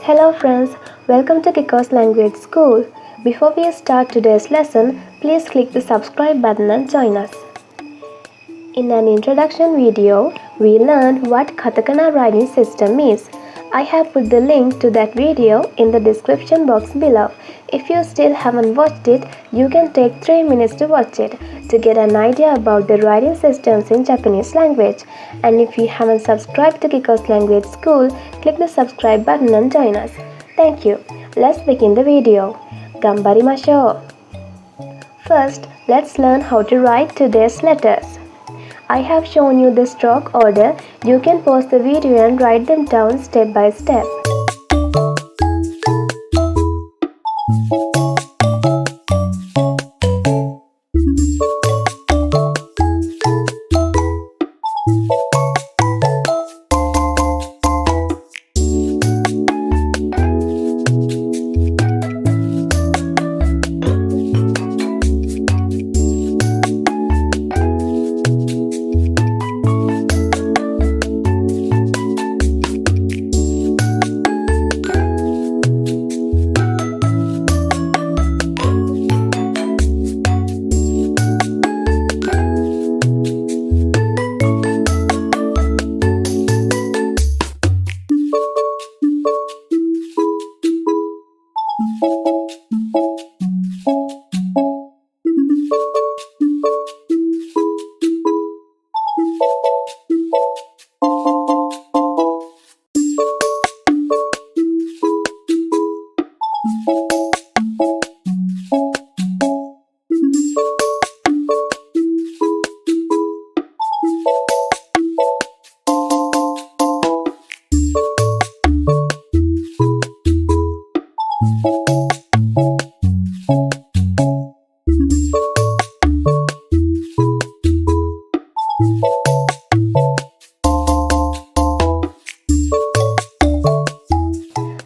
Hello friends, welcome to Kiko's Language School. Before we start today's lesson, please click the subscribe button and join us. In an introduction video, we learned what Katakana writing system is. I have put the link to that video in the description box below. If you still haven't watched it, you can take 3 minutes to watch it to get an idea about the writing systems in Japanese language. And if you haven't subscribed to Kiko's Language School, click the subscribe button and join us. Thank you. Let's begin the video. Ganbarimashou. First, let's learn how to write today's letters. I have shown you the stroke order. You can pause the video and write them down step by step.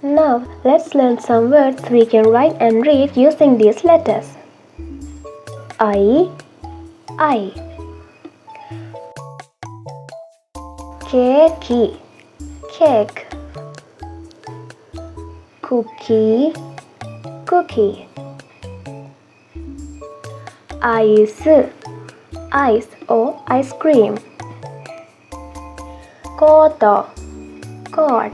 Now, let's learn some words we can write and read using these letters. I, Keki, cake. Cookie, cookie. Ice, ice or ice cream. Koto, coat.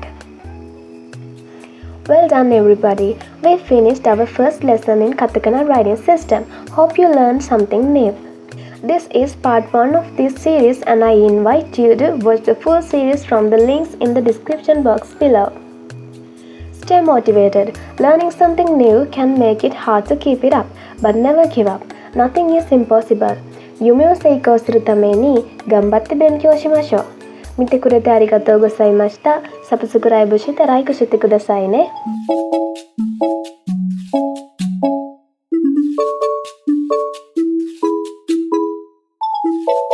Well done everybody. We finished our first lesson in Katakana writing system. Hope you learned something new. This is part 1 of this series and I invite you to watch the full series from the links in the description box below. Stay motivated. Learning something new can make it hard to keep it up, but never give up. Nothing is impossible. 夢を成功するために頑張って勉強しましょう。見てくれてありがとうございました。サブスクライブしてライクしてくださいね。